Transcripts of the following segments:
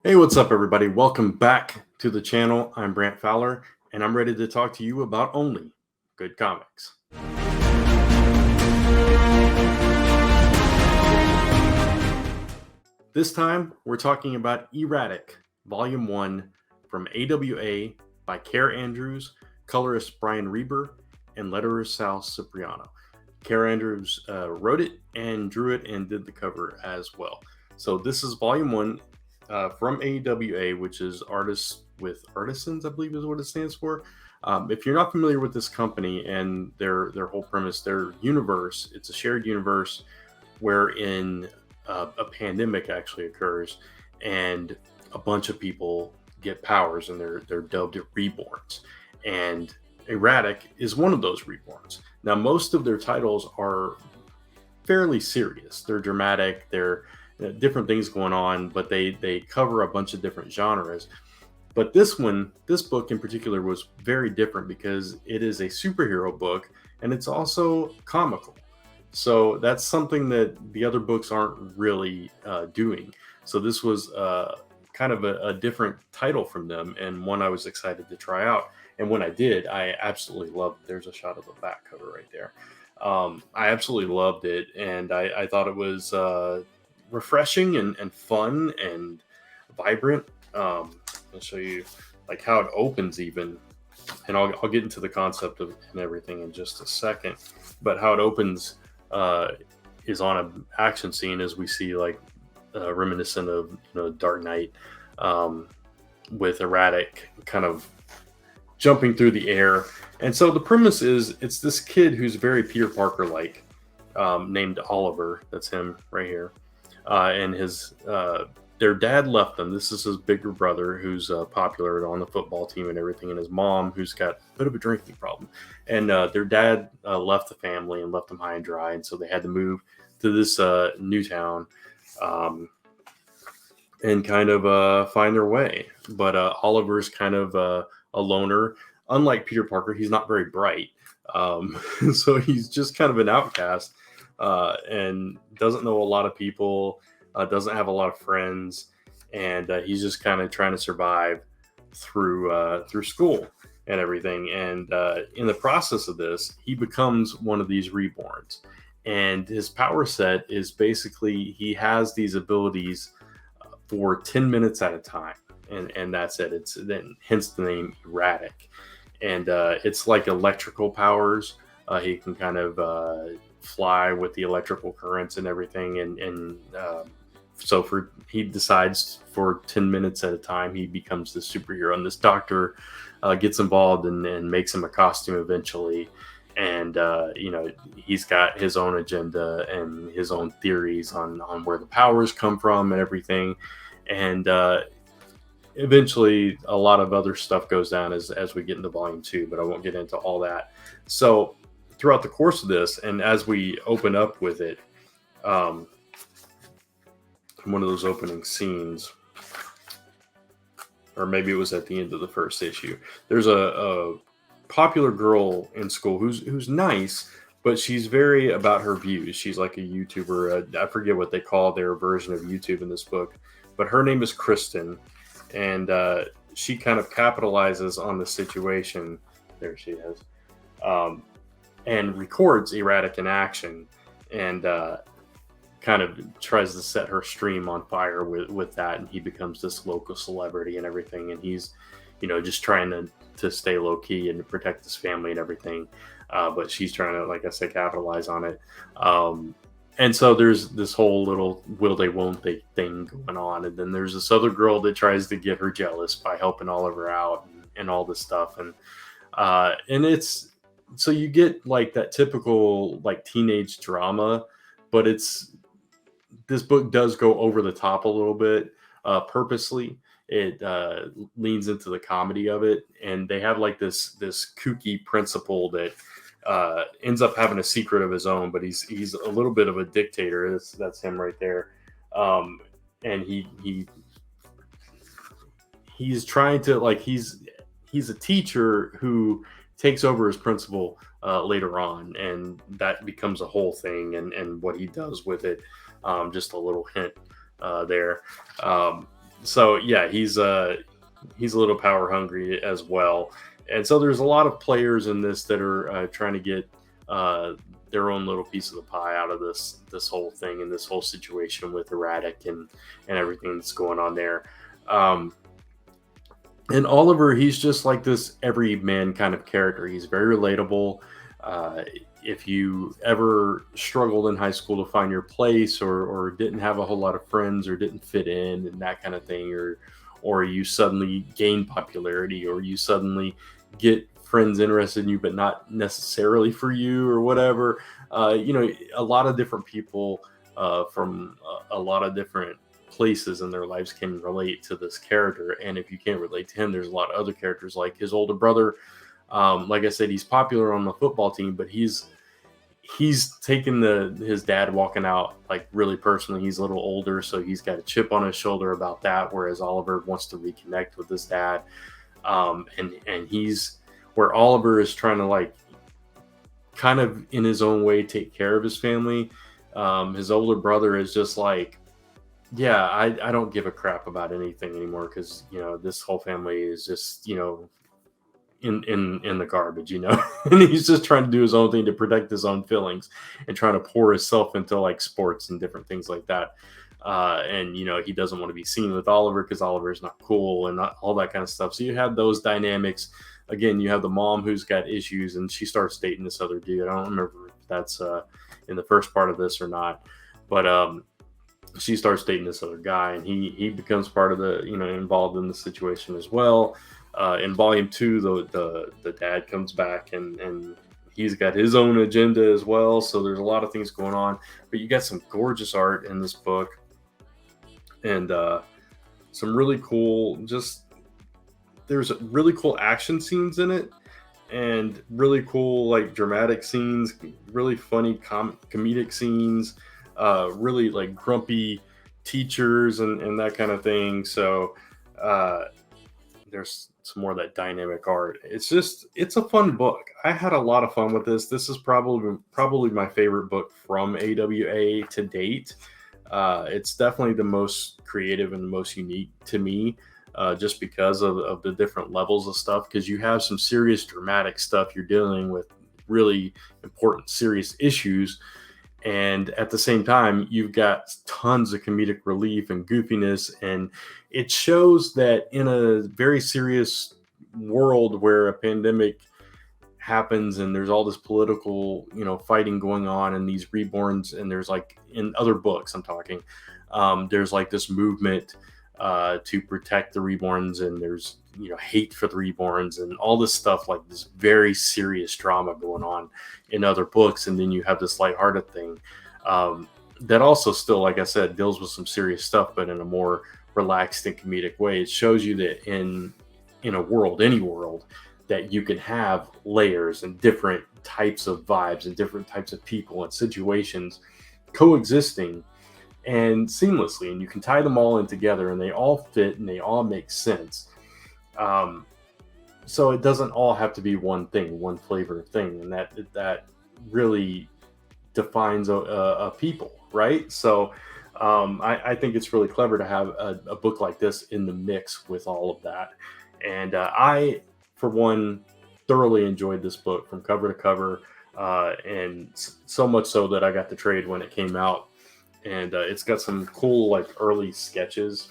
Hey, what's up, everybody? Welcome back to the channel. I'm Brant Fowler, and I'm ready to talk to you about only good comics. This time, we're talking about E-Ratic, Volume 1 from AWA by Kaare Andrews, colorist Brian Reber, and letterer Sal Cipriano. Kaare Andrews wrote it and drew it and did the cover as well. So this is Volume 1 from AWA, which is Artists with Artisans, I believe is what it stands for. If you're not familiar with this company and their whole premise, their universe, it's a shared universe wherein a pandemic actually occurs and a bunch of people get powers and they're dubbed reborns. And E-Ratic is one of those reborns. Now, most of their titles are fairly serious. They're dramatic. They're different things going on, but they cover a bunch of different genres. But this book in particular, was very different because it is a superhero book and it's also comical. So that's something that the other books aren't really doing. So this was kind of a different title from them, and one I was excited to try out. And when I did, I absolutely loved it. There's a shot of the back cover right there. I absolutely loved it, and I thought it was refreshing and fun and vibrant. I'll show you like how it opens even, and I'll get into the concept of and everything in just a second. But how it opens is on an action scene, as we see like reminiscent of Dark Knight, with E-Ratic kind of jumping through the air. And so the premise is it's this kid who's very Peter Parker like, named Oliver. That's him right here. And his their dad left them. This is his bigger brother who's popular on the football team and everything, and his mom who's got a bit of a drinking problem. And their dad left the family and left them high and dry, and so they had to move to this new town and kind of find their way. But Oliver's kind of a loner. Unlike Peter Parker, he's not very bright. So he's just kind of an outcast and doesn't know a lot of people, doesn't have a lot of friends, and he's just kind of trying to survive through school and everything. And in the process of this, he becomes one of these reborns. And his power set is basically he has these abilities for 10 minutes at a time. And that's it. It's then hence the name E-Ratic. And it's like electrical powers. He can kind of fly with the electrical currents and everything. And so he decides for 10 minutes at a time, he becomes the superhero. And this doctor gets involved and makes him a costume eventually. And, he's got his own agenda and his own theories on where the powers come from and everything. And eventually a lot of other stuff goes down as we get into volume 2, but I won't get into all that. So throughout the course of this, and as we open up with it, one of those opening scenes, or maybe it was at the end of the first issue, there's a popular girl in school who's nice, but she's very about her views. She's like a YouTuber. I forget what they call their version of YouTube in this book, but her name is Kristen. And she kind of capitalizes on the situation. There she is. And records E-Ratic in action, and kind of tries to set her stream on fire with that. And he becomes this local celebrity and everything. And he's, just trying to stay low key and to protect his family and everything. But she's trying to, like I said, capitalize on it. And so there's this whole little will they won't they thing going on. And then there's this other girl that tries to get her jealous by helping Oliver out and all this stuff. And it's, so you get like that typical like teenage drama, but this book does go over the top a little bit purposely. It leans into the comedy of it. And they have like this kooky principal that ends up having a secret of his own, but he's a little bit of a dictator. That's him right there. And he's trying to, like, he's a teacher who takes over as principal later on, and that becomes a whole thing, and what he does with it. Just a little hint there. So yeah, he's a little power hungry as well, and so there's a lot of players in this that are trying to get uh, their own little piece of the pie out of this whole thing and this whole situation with erratic and everything that's going on there. Um, and Oliver, he's just like this everyman kind of character. He's very relatable. Uh, if you ever struggled in high school to find your place, or didn't have a whole lot of friends, or didn't fit in, and that kind of thing, or you suddenly gain popularity, or you suddenly get friends interested in you, but not necessarily for you, or whatever. A lot of different people from a lot of different places in their lives can relate to this character. And if you can't relate to him, there's a lot of other characters like his older brother. Like I said, he's popular on the football team, but he's taken his dad walking out like really personally. He's a little older, so he's got a chip on his shoulder about that. Whereas Oliver wants to reconnect with his dad, and he's where Oliver is trying to like kind of in his own way take care of his family. His older brother is just like, yeah, I don't give a crap about anything anymore because this whole family is just in the garbage, and he's just trying to do his own thing to protect his own feelings and trying to pour himself into like sports and different things like that. And he doesn't want to be seen with Oliver because Oliver's not cool and not all that kind of stuff. So you have those dynamics. Again, you have the mom who's got issues and she starts dating this other dude. I don't remember if that's in the first part of this or not, but she starts dating this other guy, and he becomes part of the involved in the situation as well. In volume 2, the dad comes back, and he's got his own agenda as well. So there's a lot of things going on, but you got some gorgeous art in this book, and some really cool. Just there's really cool action scenes in it, and really cool like dramatic scenes, really funny comedic scenes, really like grumpy teachers and that kind of thing. So there's some more of that dynamic art. It's a fun book. I had a lot of fun with this. This is probably my favorite book from AWA to date. It's definitely the most creative and the most unique to me, just because of the different levels of stuff. Because you have some serious dramatic stuff. You're dealing with really important, serious issues. And at the same time, you've got tons of comedic relief and goofiness. And it shows that in a very serious world where a pandemic happens and there's all this political fighting going on and these reborns, and there's like in other books I'm talking, there's like this movement to protect the reborns, and there's hate for the reborns and all this stuff, like this very serious drama going on in other books. And then you have this lighthearted thing that also still, like I said, deals with some serious stuff, but in a more relaxed and comedic way. It shows you that in a world, any world, that you can have layers and different types of vibes and different types of people and situations coexisting and seamlessly, and you can tie them all in together, and they all fit and they all make sense. So it doesn't all have to be one thing, one flavor of thing, and that really defines a people, right? So I think it's really clever to have a book like this in the mix with all of that. And I, for one, thoroughly enjoyed this book from cover to cover, and so much so that I got the trade when it came out. And it's got some cool like early sketches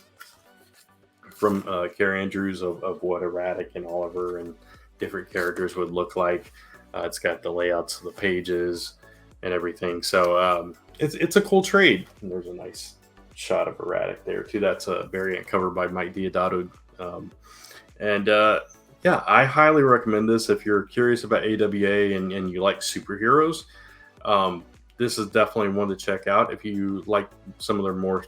from Kaare Andrews of what Erratic and Oliver and different characters would look like. It's got the layouts of the pages and everything. So it's a cool trade. And there's a nice shot of Erratic there too. That's a variant cover by Mike Diodato. Yeah, I highly recommend this if you're curious about AWA and you like superheroes. This is definitely one to check out. If you like some of their more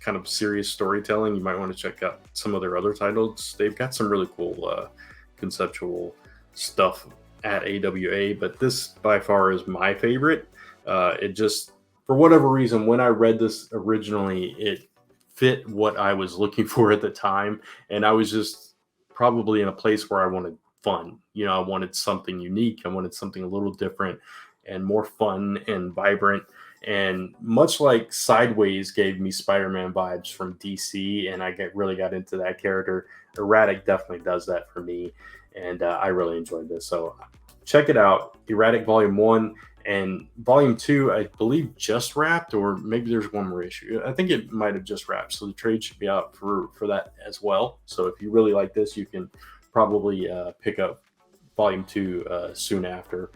kind of serious storytelling, you might want to check out some of their other titles. They've got some really cool conceptual stuff at AWA, but this by far is my favorite. It just, for whatever reason, when I read this originally, it fit what I was looking for at the time, and I was just probably in a place where I wanted fun. I wanted something unique. I wanted something a little different and more fun and vibrant. And much like Sideways gave me Spider-Man vibes from DC, and I really got into that character, E-Ratic definitely does that for me, and I really enjoyed this. So check it out, E-Ratic Volume 1. And Volume 2, I believe, just wrapped, or maybe there's one more issue. I think it might have just wrapped, so the trade should be out for that as well. So if you really like this, you can probably pick up Volume 2 soon after.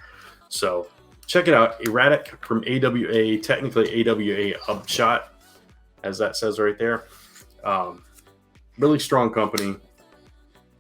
So check it out, E-Ratic from AWA, technically AWA Upshot, as that says right there. Really strong company,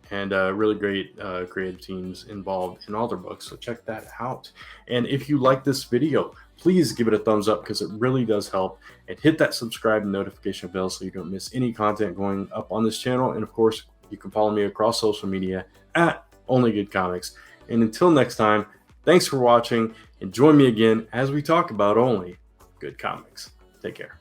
and really great creative teams involved in all their books. So check that out. And if you like this video, please give it a thumbs up, because it really does help. And hit that subscribe and notification bell so you don't miss any content going up on this channel. And of course, you can follow me across social media at Only Good Comics. And until next time, thanks for watching, and join me again as we talk about only good comics. Take care.